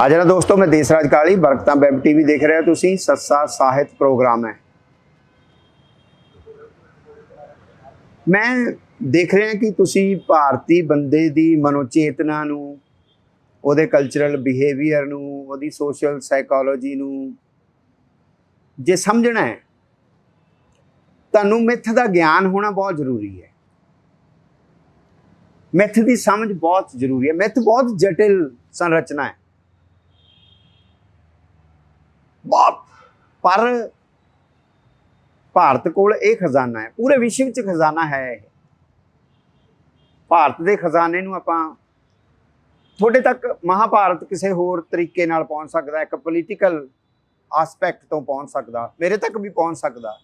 हाजिर दोस्तों, मैं देसराज काली बरकतां वैब टीवी देख रहे हो तुसी। सस्सा ਸਾਹਿਤ प्रोग्राम है। मैं देख रहा कि तुसी भारती बंदे दी मनोचेतना नूं, ਉਹਦੇ कल्चरल बिहेवियर नूं, ਉਹਦੀ सोशल साइकोलॉजी नूं जे समझना है ਤੁਹਾਨੂੰ ਮਿੱਥ ਦਾ ਗਿਆਨ ਹੋਣਾ बहुत ਜ਼ਰੂਰੀ है। ਮਿੱਥ ਦੀ ਸਮਝ बहुत ਜ਼ਰੂਰੀ है। ਮਿੱਥ बहुत जटिल संरचना है, बहुत, पर भारत कोल ਇਹ खजाना है, पूरे विश्व च खजाना है। भारत के खजाने नूं आपां थोड़े तक महाभारत किसी होर तरीके नाल पहुंच सकदा, एक पोलीटिकल आसपैक्ट तो पहुंच सकदा, मेरे तक भी पहुंच सकदा।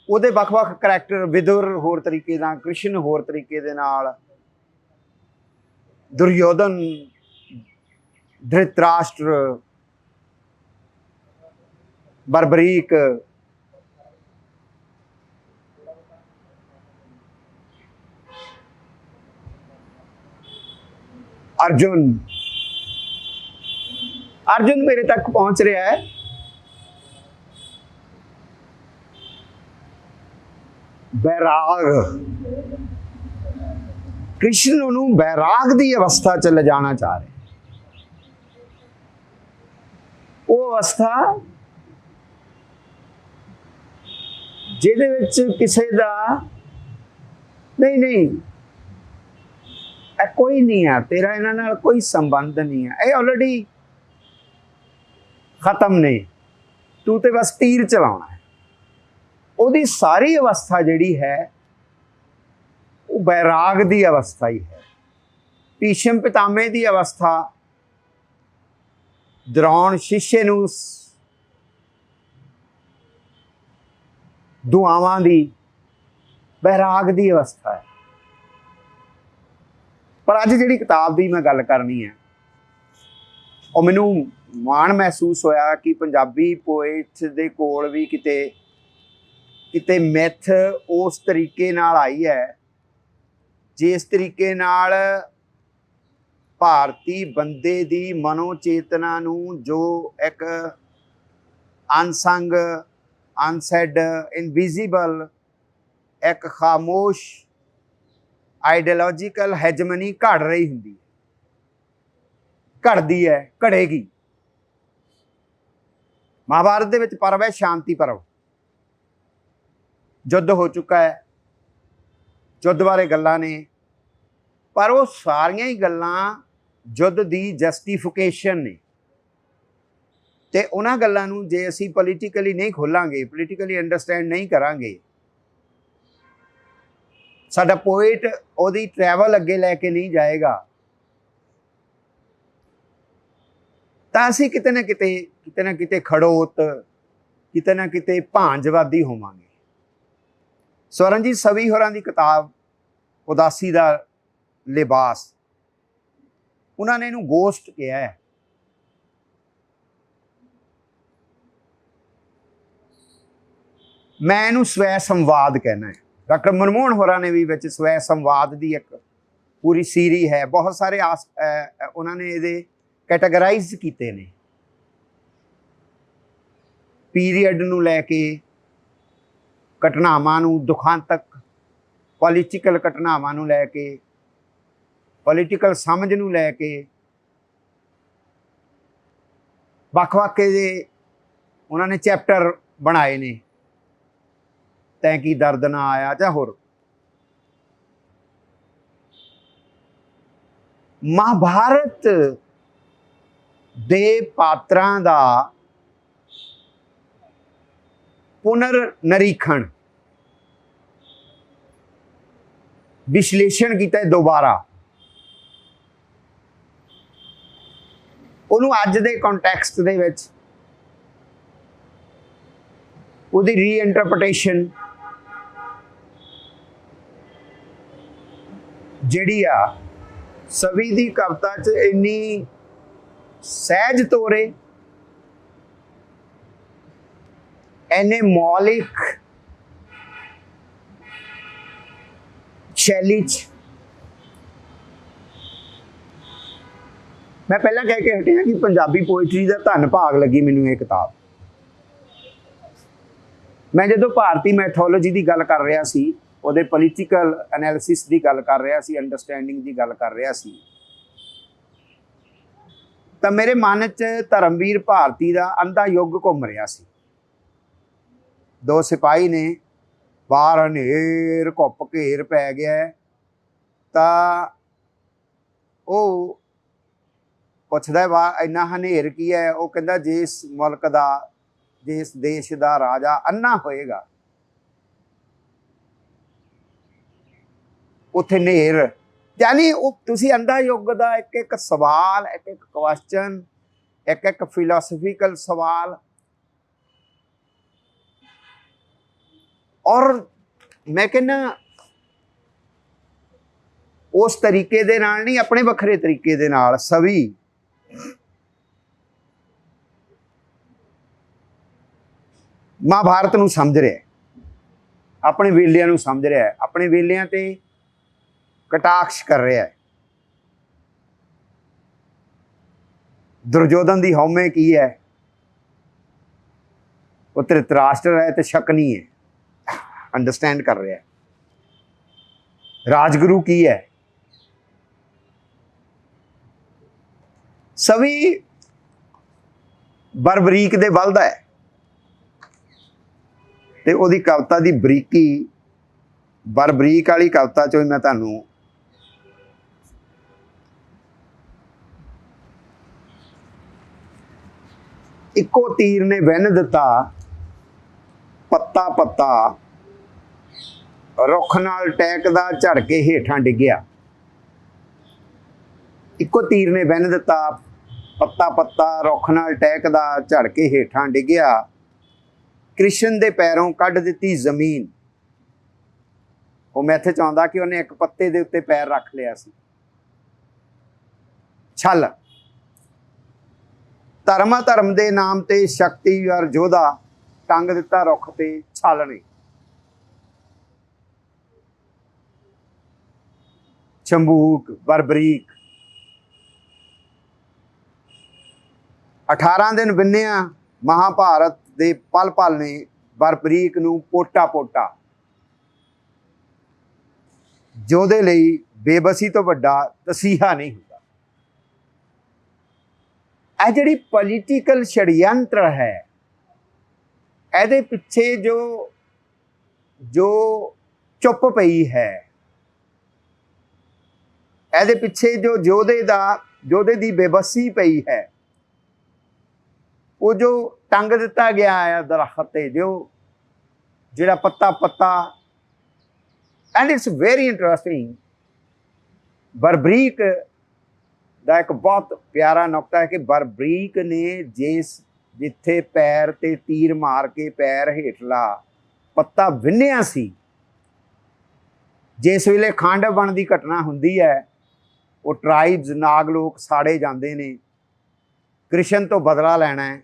ਉਹਦੇ ਵੱਖ-ਵੱਖ करैक्टर, विदुर होर तरीके नाल, कृष्ण होर तरीके दे नाल, दुर्योधन, धृतराष्ट्र, बरबरीक, अर्जुन मेरे तक पहुंच रहा है। बैराग, कृष्ण उन्होंने बैराग की अवस्था च ले जाना चाह रहे। वो अवस्था जिहदे विच किसी दा नहीं कोई नहीं है, तेरा इन्हां नाल कोई संबंध नहीं है, ये ऑलरेडी खत्म ने, तू तो बस तीर चलाना है। ਉਹਦੀ सारी अवस्था जिहड़ी है वो बैराग की अवस्था ही है। भीष्म पितामे की अवस्था, द्रोण शिष्य नूं दुआवां दी, बैराग की अवस्था है। पर अज जिहड़ी किताब की मैं गल करनी है, और मैनूं माण महसूस होया कि पंजाबी पोएट्स दे कोल भी किते किते मैथ उस तरीके नाल आई है जिस तरीके नाल भारती बंदे दी मनोचेतना नूं, जो एक अनसंग, अनसैड, इनविजिबल, एक खामोश आइडियोलॉजिकल हैजमनी घड़ रही हुंदी है, घड़दी है, घड़ेगी। महाभारत दे विच पर्व है शांति पर्व, युद्ध हो चुका है, युद्ध बारे गल्लां ने, पर वो सारियां ही गल्लां युद्ध दी जस्टिफिकेशन ने। ते उन्हां गल्लां नूं जे असीं पोलीटिकली नहीं खोलांगे, पोलीटिकली अंडरस्टैंड नहीं करांगे, साडा पोएट ओहदी ट्रैवल अगे लैके नहीं जाएगा, तां असीं किते ना किते खड़ोत, किते ना किते भांजवादी होवांगे। स्वरणजीत सवी होरां दी किताब उदासी दा लिबास, उन्होंने इनू गोस्ट कहा है। मैं इनू स्वै संवाद कहना है। डॉक्टर मनमोहन होरां ने भी विच स्वै संवाद की एक पूरी सीरी है, बहुत सारे उन्होंने ये कैटेगराइज किए ने, पीरीयड नू लैके, घटनावां नू, दुखांतक पॉलिटिकल घटनावां नू लैके, पॉलिटिकल समझ नू लैके, वख-वख जे उन्होंने चैप्टर बनाए ने, तैं की दर्द ना आया चाहे होर। महाभारत दे पात्रां दा पुनर्निरीखण, विश्लेषण किया दोबारा, उन्होंने अज दे कॉन्टैक्सट दे विच उहदी रीइंटरप्रटेशन जिहड़ी आ सवी दी कविता च इन्नी सहज तौरे, इन्ने मौलिक शैली च मैं पहला कह के हटिया कि पंजाबी पोइट्री का धन भाग लगी मैनू ये किताब। मैं जो भारतीय मैथोलॉजी की गल कर रहा सी, ਉਹਦੇ पॉलिटिकल एनालिसिस की गल कर रहा सी, अंडरस्टैंडिंग की गल कर रहा सी, तो मेरे मन च धर्मवीर भारती का अंधा युग घूम रहा सी। दो सिपाही ने बाहर हनेर घुप घेर पै गया, तो वह पुछदा वाह इन्ना हनेर की है। वह कहता जिस मुल्क का, जिस देश का राजा अन्ना होएगा उत्थे नेर। यानी तुसी अंधा युग का एक एक सवाल, एक एक क्वेश्चन, एक एक फिलोसफिकल सवाल, और मैं कहना उस तरीके दे नाल नहीं, अपने वखरे तरीके दे नाल सभी महाभारत नूं समझ रहा है, अपने वेलियां नूं समझ रहा है, अपने वेलियां ते कटाक्ष कर रहा है। दुर्योधन की हौमे की है, वो धृतराष्ट्र है तो शकुनी है, अंडरस्टैंड कर रहा है। राजगुरु की है, सभी बरबरीक दे बलदा है। ते ओदी कविता की बरीकी, बरबरीक वाली कविता चो मैं तुहानूं इक्को तीर ने बन दिता, पत्ता पत्ता रुख नाल टैकदा झड़ के हेठां डिग्या। इक्को तीर ने बन दिता, पत्ता पत्ता रुख नाल टैकदा झड़ के हेठां डिग्या। कृष्ण दे पैरों कढ़ दिती जमीन। वो मैथ चाहता कि उन्हें एक पत्ते दे उत्ते पैर रख लिया सी। छल धर्म धर्म के नाम ते शक्ति और जोधा, टंग दिता रुख ते छल ने। चंबूक बरबरीक 18 दिन बिन्निया महाभारत दे पल पल ने बरबरीक नूं पोटा पोटा। जोधे लई बेबसी तो वड्डा तसीहा नहीं हुंदा। ਇਹ ਜਿਹੜੀ पॉलिटिकल षडयंत्र है, ਇਹਦੇ ਪਿੱਛੇ जो चुप पई है, ਇਹਦੇ ਪਿੱਛੇ जो जोधे की बेबसी पई है, वो जो टंग दिता गया है दरख्त ते, जो जिहड़ा पत्ता पत्ता। And it's very interesting. Barbarik का एक बहुत प्यारा नुकता है कि बरबरीक ने जिथे पैर ते तीर मार के पैर हेठला पत्ता विन्निया सी, जिस वेले खंड बन की घटना हुंदी है, वो ट्राइब्स नाग लोग साड़े जाते ने, कृष्ण तो बदला लेना है,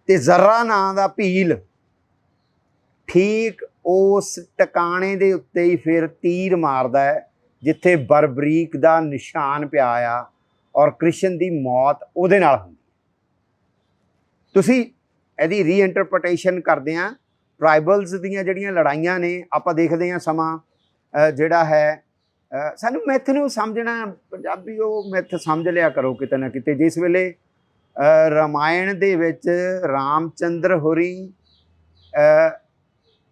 ते जर्रा नां दा भील ठीक उस टकाने दे उत्ते ही फिर तीर मारदा है जिथे बरबरीक दा निशान पिया आ, और कृष्ण की मौत उहदे नाल हुंदी। तुसीं इहदी रीइंटरप्रटेशन करदे आ ट्राइबल्स दीयां जिहड़ियां लड़ाइयां ने, आपां देखदे आ समां जिहड़ा है सानूं मैथ नूं समझना, पंजाबी वो मैथ समझ लिया करो किते ना किते। जिस वेले रामायण दे विच रामचंद्र होरी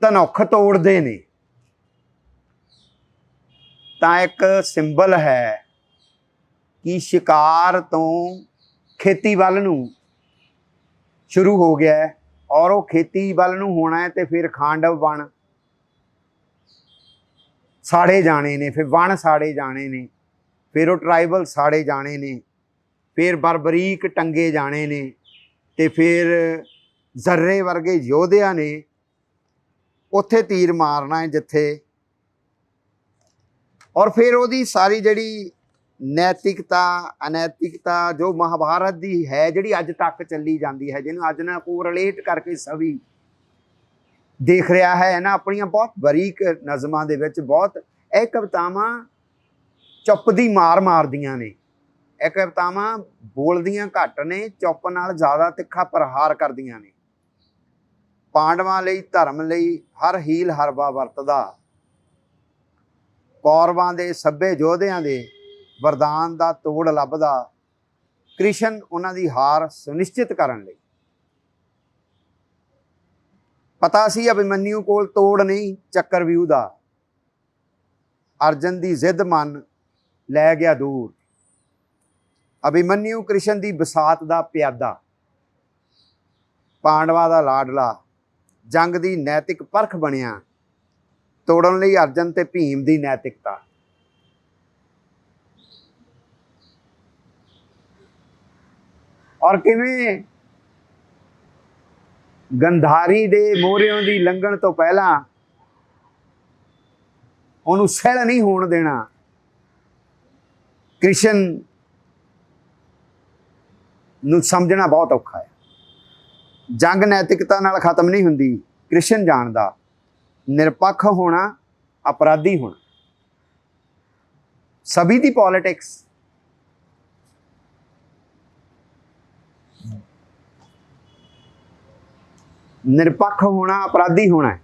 धनुख तोड़ते ने, तां एक सिंबल है कि शिकार तो खेती वाल नूं शुरू हो गया है, और वो खेती वाल नूं होना है, तो फिर खांडव बन साड़े जाने ने, फिर वन साड़े जाने ने, फिर वो ट्राइबल साड़े जाने ने, फिर बरबरीक टंगे जाने ने, तो फिर जर्रे वर्गे योधिया ने उत्थे तीर मारना है जिथे, और फिर वो सारी जिहड़ी नैतिकता अनैतिकता जो महाभारत की है, जिहड़ी अज तक चली जाती है, जिन्होंने अज ना को रिलेट करके सभी देख रहा है ना, अपन बहुत बरीक नज़मां दे विच बहुत यह कवितावां चुप दी मार मारदियां ने। ਇਹ ਕਵਿਤਾਵਾਂ ਬੋਲਦੀਆਂ ਘੱਟ ਨੇ, ਚੁੱਪ ਨਾਲ ਜ਼ਿਆਦਾ ਤਿੱਖਾ ਪ੍ਰਹਾਰ ਕਰਦੀਆਂ ਨੇ। ਪਾਂਡਵਾਂ ਲਈ, ਧਰਮ ਲਈ ਹਰ ਹੀਲ ਹਰਬਾ ਵਰਤਦਾ, ਕੌਰਵਾਂ ਦੇ ਸੱਭੇ ਯੋਧਿਆਂ ਦੇ ਵਰਦਾਨ ਦਾ ਤੋੜ ਲੱਭਦਾ, ਕ੍ਰਿਸ਼ਨ ਉਹਨਾਂ ਦੀ ਹਾਰ ਸੁਨਿਸ਼ਚਿਤ ਕਰਨ ਲਈ। ਪਤਾ ਸੀ ਅਭਿਮਨਯੂ ਕੋਲ ਤੋੜ ਨਹੀਂ ਚੱਕਰਵਿਊਹ ਦਾ, ਅਰਜਨ ਦੀ ਜ਼ਿੱਦ ਮਨ ਲੈ ਗਿਆ ਦੂਰ। ਅਭਿਮਨਯੂ ਕ੍ਰਿਸ਼ਨ ਦੀ ਬਸਾਤ ਦਾ ਪਿਆਦਾ, ਪਾਂਡਵਾਂ ਦਾ ਲਾਡਲਾ, ਜੰਗ ਦੀ ਨੈਤਿਕ ਪਰਖ ਬਣਿਆ, ਤੋੜਨ ਲਈ ਅਰਜਨ ਤੇ ਭੀਮ ਦੀ ਨੈਤਿਕਤਾ। ਔਰ ਕਿਵੇਂ ਗੰਧਾਰੀ ਦੇ ਮੋਹਰਿਓਂ ਦੀ ਲੰਘਣ ਤੋਂ ਪਹਿਲਾਂ ਉਹਨੂੰ ਸਹਿਲ ਨਹੀਂ ਹੋਣ ਦੇਣਾ। ਕ੍ਰਿਸ਼ਨ ਨੂੰ ਸਮਝਣਾ ਬਹੁਤ ਔਖਾ ਹੈ। ਜੰਗ ਨੈਤਿਕਤਾ ਨਾਲ ਖਤਮ ਨਹੀਂ ਹੁੰਦੀ। ਕ੍ਰਿਸ਼ਨ ਜਾਣਦਾ ਨਿਰਪੱਖ ਹੋਣਾ, ਅਪਰਾਧੀ ਹੋਣਾ। ਸਭੀ ਦੀ ਪੋਲਿਟਿਕਸ निरपक्ष होना, अपराधी होना है।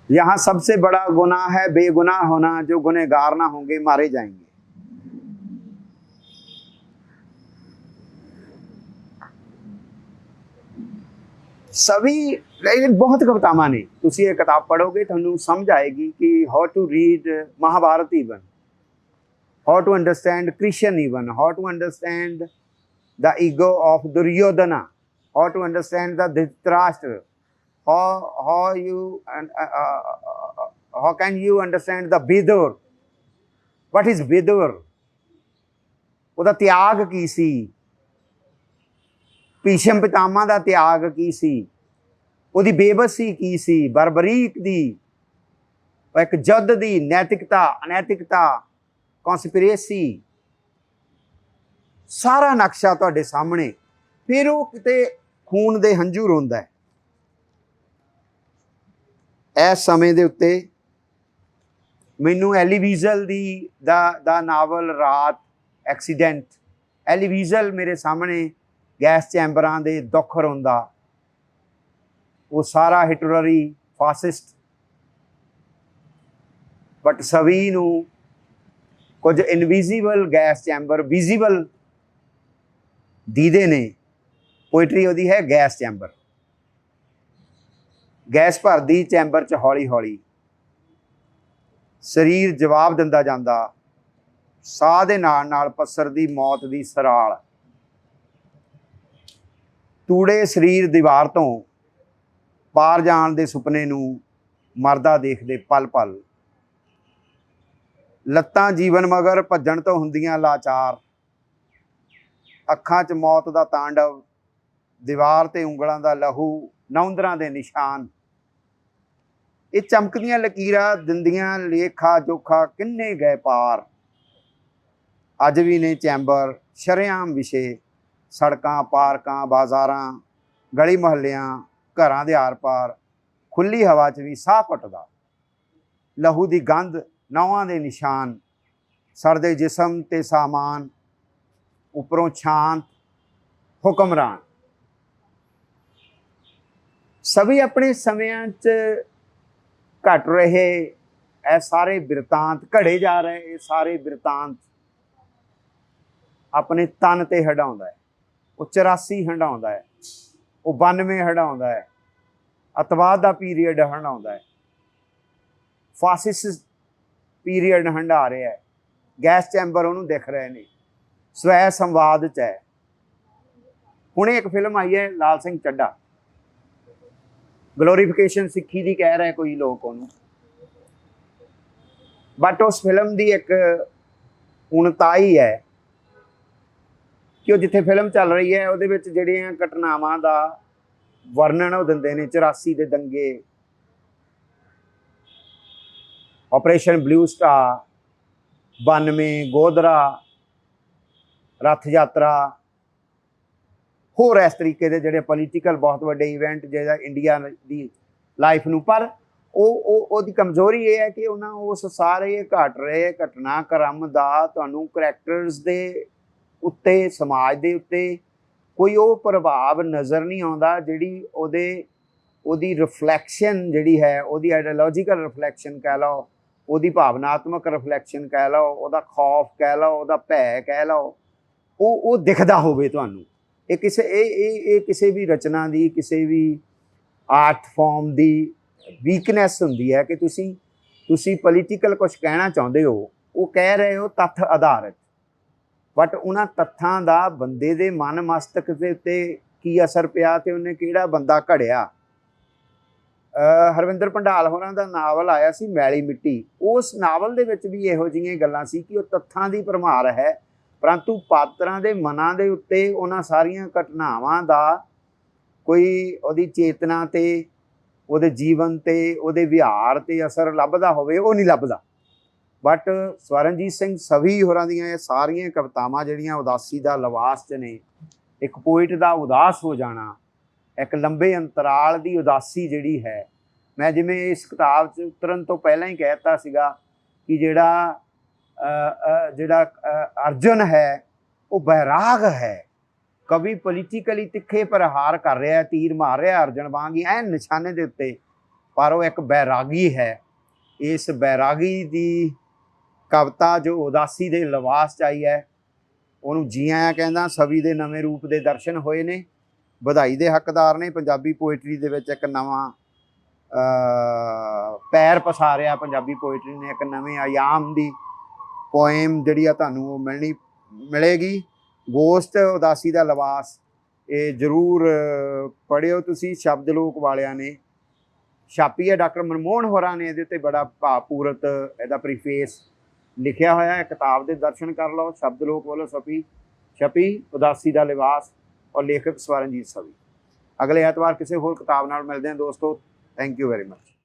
यहाँ सबसे बड़ा गुनाह है बेगुनाह होना। जो गुनहगार ना होंगे मारे जाएंगे। सभी बहुत कवितावां ने, तुसी ये किताब पढ़ोगे तो समझ आएगी कि how to read Mahabharata, even how to understand Krishna, even how to understand the ego of Duryodhana, how to understand the Dhritarashtra, how can you understand the Vidur, what is Vidur, ਉਹਦਾ ਤਿਆਗ ਕੀ ਸੀ, ਭੀਸ਼ਮ ਪਿਤਾਮਾ ਦਾ ਤਿਆਗ ਕੀ ਸੀ, ਉਹਦੀ ਬੇਬਸੀ ਕੀ ਸੀ, ਬਰਬਰੀਕ ਦੀ, ਇੱਕ ਜੁੱਧ ਦੀ ਨੈਤਿਕਤਾ, ਅਨੈਤਿਕਤਾ, ਕੌਨਸਪੀਰੇਸੀ, ਸਾਰਾ ਨਕਸ਼ਾ ਤੁਹਾਡੇ ਸਾਹਮਣੇ। ਫਿਰ ਉਹ ਕਿਤੇ ਖੂਨ ਦੇ ਹੰਝੂ ਰੋਂਦਾ ਹੈ। ਇਸ ਸਮੇਂ ਦੇ ਉੱਤੇ ਮੈਨੂੰ ਐਲੀ ਵੀਜ਼ਲ ਦਾ ਨਾਵਲ ਰਾਤ ਐਕਸੀਡੈਂਟ, ਐਲੀ ਵੀਜ਼ਲ ਮੇਰੇ ਸਾਹਮਣੇ ਗੈਸ ਚੈਂਬਰਾਂ ਦੇ ਦੁੱਖ ਰੋਂਦਾ, ਉਹ ਸਾਰਾ ਹਿਟਲਰੀ ਫਾਸਿਸਟ, ਬਟ ਸਭੀ ਨੂੰ ਕੁਝ ਇਨਵਿਜ਼ੀਬਲ ਗੈਸ ਚੈਂਬਰ ਵਿਜ਼ੀਬਲ ਦੀਦੇ ਨੇ। पोइट्री ਉਹਦੀ है गैस चैंबर। गैस भरदी चैंबर च हौली हौली, शरीर जवाब दिंदा जांदा, साह दे नाल नाल पसरदी मौत दी सराल, तूड़े शरीर दीवार तो पार जाण दे सुपने नूं मरदा देखदे पल पल, लत्तां जीवन मगर भज्जण तो हुंदियां लाचार, अखां च मौत दा तांडव, दीवार ते ਉਂਗਲਾਂ ਦਾ ਲਹੂ, ਨੌਂਦਰਾਂ ਦੇ ਨਿਸ਼ਾਨ। ਇਹ ਚਮਕਦੀਆਂ ਲਕੀਰਾਂ ਦਿੰਦੀਆਂ ਲੇਖਾ ਜੋਖਾ ਕਿੰਨੇ ਗਏ ਪਾਰ। ਅੱਜ ਵੀ ਨੇ ਚੈਂਬਰ ਸ਼ਰੇਆਮ ਵਿਸ਼ੇ, ਸੜਕਾਂ, ਪਾਰਕਾਂ, ਬਾਜ਼ਾਰਾਂ, ਗਲੀ ਮੁਹੱਲਿਆਂ, ਘਰਾਂ ਦੇ ਆਰ ਪਾਰ, ਖੁੱਲੀ ਹਵਾ 'ਚ ਵੀ ਸਾਹ ਘੁੱਟਦਾ, ਲਹੂ ਦੀ ਗੰਧ, ਨੌਹਾਂ ਦੇ ਨਿਸ਼ਾਨ, ਸੜਦੇ ਜਿਸਮ ਤੇ ਸਾਮਾਨ, ਉੱਪਰੋਂ ਸ਼ਾਂਤ ਹੁਕਮਰਾਨ। सभी अपने ਸਮਿਆਂ 'ਚ ਘਟ ਰਹੇ ਇਹ ਸਾਰੇ ਬਿਰਤਾਂਤ, ਘੜੇ ਜਾ ਰਹੇ ਇਹ ਸਾਰੇ ਬਿਰਤਾਂਤ ਆਪਣੇ ਤਨ ਤੇ ਹੰਢਾਉਂਦਾ ਹੈ। ਉਹ 84 ਹੰਢਾਉਂਦਾ ਹੈ, ਉਹ 92 ਹੰਢਾਉਂਦਾ ਹੈ, ਅਤਵਾਦ ਦਾ ਪੀਰੀਅਡ ਹੰਢਾਉਂਦਾ ਹੈ, ਫਾਸਿਸਟ ਪੀਰੀਅਡ ਹੰਢਾ ਰਿਹਾ ਹੈ। ਗੈਸ ਚੈਂਬਰ ਉਹਨੂੰ ਦਿਖ ਰਹੇ ਨੇ, ਸਵੈ ਸੰਵਾਦ 'ਚ ਹੈ। ਹੁਣੇ ਇੱਕ ਫਿਲਮ ਆਈ ਹੈ ਲਾਲ ਸਿੰਘ ਚੱਡਾ, ਗਲੋਰੀਫਿਕੇਸ਼ਨ ਸਿੱਖੀ ਦੀ ਕਹਿ ਰਹੇ ਕੋਈ ਲੋਕ ਉਹਨੂੰ, ਬਟ ਉਸ ਫਿਲਮ ਦੀ ਇੱਕ ਉਣਤਾਈ ਹੈ ਕਿ ਉਹ ਜਿੱਥੇ ਫਿਲਮ ਚੱਲ ਰਹੀ ਹੈ ਉਹਦੇ ਵਿੱਚ ਜਿਹੜੀਆਂ ਘਟਨਾਵਾਂ ਦਾ ਵਰਣਨ ਉਹ ਦਿੰਦੇ ਨੇ, 84 ਦੇ ਦੰਗੇ, ਆਪਰੇਸ਼ਨ ਬਲੂ ਸਟਾਰ, 92 ਗੋਧਰਾ, ਰੱਥ ਯਾਤਰਾ, ਹੋਰ ਇਸ ਤਰੀਕੇ ਦੇ ਜਿਹੜੇ ਪੋਲੀਟੀਕਲ ਬਹੁਤ ਵੱਡੇ ਇਵੈਂਟ ਜਿਹੜਾ ਇੰਡੀਆ ਦੀ ਲਾਈਫ ਨੂੰ, ਪਰ ਉਹਦੀ ਕਮਜ਼ੋਰੀ ਇਹ ਹੈ ਕਿ ਉਹਨਾਂ ਉਸ ਸਾਰੇ ਘਟ ਰਹੇ ਘਟਨਾਕ੍ਰਮ ਦਾ ਤੁਹਾਨੂੰ ਕਰੈਕਟਰਸ ਦੇ ਉੱਤੇ, ਸਮਾਜ ਦੇ ਉੱਤੇ ਕੋਈ ਉਹ ਪ੍ਰਭਾਵ ਨਜ਼ਰ ਨਹੀਂ ਆਉਂਦਾ ਜਿਹੜੀ ਉਹਦੀ ਰਿਫਲੈਕਸ਼ਨ ਜਿਹੜੀ ਹੈ, ਉਹਦੀ ਆਈਡੀਓਲੋਜੀਕਲ ਰਿਫਲੈਕਸ਼ਨ ਕਹਿ ਲਓ, ਉਹਦੀ ਭਾਵਨਾਤਮਕ ਰਿਫਲੈਕਸ਼ਨ ਕਹਿ ਲਓ, ਉਹਦਾ ਖੌਫ ਕਹਿ ਲਓ, ਉਹਦਾ ਭੈ ਕਹਿ ਲਓ, ਉਹ ਦਿਖਦਾ ਹੋਵੇ ਤੁਹਾਨੂੰ। ਇਹ ਕਿਸੇ ਵੀ ਰਚਨਾ ਦੀ, ਕਿਸੇ ਵੀ ਆਰਟ ਫਾਰਮ ਦੀ ਵੀਕਨੈਸ ਹੁੰਦੀ ਹੈ ਕਿ ਤੁਸੀਂ ਪੋਲੀਟੀਕਲ ਕੁਝ ਕਹਿਣਾ ਚਾਹੁੰਦੇ ਹੋ, ਉਹ ਕਹਿ ਰਹੇ ਹੋ ਤੱਥ ਆਧਾਰਿਤ, ਬਟ ਉਹਨਾਂ ਤੱਥਾਂ ਦਾ ਬੰਦੇ ਦੇ ਮਨ ਮਸਤਕ ਦੇ ਉੱਤੇ ਕੀ ਅਸਰ ਪਿਆ ਤੇ ਉਹਨੇ ਕਿਹੜਾ ਬੰਦਾ ਘੜਿਆ। ਹਰਵਿੰਦਰ ਭੰਡਾਲ ਹੋਰਾਂ ਦਾ ਨਾਵਲ ਆਇਆ ਸੀ ਮੈਲੀ ਮਿੱਟੀ, ਉਸ ਨਾਵਲ ਦੇ ਵਿੱਚ ਵੀ ਇਹੋ ਜਿਹੀਆਂ ਗੱਲਾਂ ਸੀ ਕਿ ਉਹ ਤੱਥਾਂ ਦੀ ਭਰਮਾਰ ਹੈ, ਪਰੰਤੂ ਪਾਤਰਾਂ ਦੇ ਮਨਾਂ ਦੇ ਉੱਤੇ ਉਹਨਾਂ ਸਾਰੀਆਂ ਘਟਨਾਵਾਂ ਦਾ ਕੋਈ ਉਹਦੀ ਚੇਤਨਾ ਤੇ, ਉਹਦੇ ਜੀਵਨ ਤੇ, ਉਹਦੇ ਵਿਹਾਰ ਤੇ ਅਸਰ ਲੱਭਦਾ ਹੋਵੇ, ਉਹ ਨਹੀਂ ਲੱਭਦਾ। ਬਟ ਸਵਰਨਜੀਤ ਸਿੰਘ ਸਵੀ ਹੋਰਾਂ ਦੀਆਂ ਇਹ ਸਾਰੀਆਂ ਕਵਿਤਾਵਾਂ ਜਿਹੜੀਆਂ ਉਦਾਸੀ ਦਾ ਲਿਬਾਸ 'ਚ ਨੇ, ਇੱਕ ਪੋਇਟ ਦਾ ਉਦਾਸ ਹੋ ਜਾਣਾ, ਇੱਕ ਲੰਬੇ ਅੰਤਰਾਲ ਦੀ ਉਦਾਸੀ ਜਿਹੜੀ ਹੈ, ਮੈਂ ਜਿਵੇਂ ਇਸ ਕਿਤਾਬ 'ਚ ਉਤਰਨ ਤੋਂ ਪਹਿਲਾਂ ਹੀ ਕਹਿ ਦਿੱਤਾ ਸੀਗਾ ਕਿ ਜਿਹੜਾ ਅਰਜੁਨ ਹੈ ਉਹ ਬੈਰਾਗ ਹੈ। ਕਵੀ ਪੋਲੀਟੀਕਲੀ ਤਿੱਖੇ ਪ੍ਰਹਾਰ ਕਰ ਰਿਹਾ, ਤੀਰ ਮਾਰ ਰਿਹਾ ਅਰਜਨ ਵਾਂਗ ਹੀ ਐਨ ਨਿਸ਼ਾਨੇ ਦੇ ਉੱਤੇ, ਪਰ ਉਹ ਇੱਕ ਬੈਰਾਗੀ ਹੈ। ਇਸ ਬੈਰਾਗੀ ਦੀ ਕਵਿਤਾ ਜੋ ਉਦਾਸੀ ਦੇ ਲਿਬਾਸ 'ਚ ਆਈ ਹੈ, ਉਹਨੂੰ ਜੀ ਆਇਆਂ ਕਹਿੰਦਾ। ਸਵੀ ਦੇ ਨਵੇਂ ਰੂਪ ਦੇ ਦਰਸ਼ਨ ਹੋਏ ਨੇ, ਵਧਾਈ ਦੇ ਹੱਕਦਾਰ ਨੇ। ਪੰਜਾਬੀ ਪੋਇਟਰੀ ਦੇ ਵਿੱਚ ਇੱਕ ਨਵਾਂ ਪੈਰ ਪਸਾਰਿਆ ਪੰਜਾਬੀ ਪੋਇਟਰੀ ਨੇ, ਇੱਕ ਨਵੇਂ ਆਯਾਮ ਦੀ ਪੋਇਮ ਜਿਹੜੀ ਆ ਤੁਹਾਨੂੰ ਉਹ ਮਿਲੇਗੀ। ਗੋਸ਼ਟ ਉਦਾਸੀ ਦਾ ਲਿਬਾਸ, ਇਹ ਜ਼ਰੂਰ ਪੜ੍ਹਿਓ ਤੁਸੀਂ। ਸ਼ਬਦ ਲੋਕ ਵਾਲਿਆਂ ਨੇ ਛਾਪੀ ਹੈ, ਡਾਕਟਰ ਮਨਮੋਹਨ ਹੋਰਾਂ ਨੇ ਇਹਦੇ 'ਤੇ ਬੜਾ ਭਾਵਪੂਰਤ ਇਹਦਾ ਪ੍ਰੀਫੇਸ ਲਿਖਿਆ ਹੋਇਆ ਹੈ। ਕਿਤਾਬ ਦੇ ਦਰਸ਼ਨ ਕਰ ਲਓ। ਸ਼ਬਦ ਲੋਕ ਵੱਲੋਂ ਛਪੀ ਉਦਾਸੀ ਦਾ ਲਿਬਾਸ, ਔਰ ਲੇਖਕ ਸਵਰਨਜੀਤ ਸਵੀ। ਅਗਲੇ ਐਤਵਾਰ ਕਿਸੇ ਹੋਰ ਕਿਤਾਬ ਨਾਲ ਮਿਲਦੇ ਹਾਂ ਦੋਸਤੋ। Thank you very much.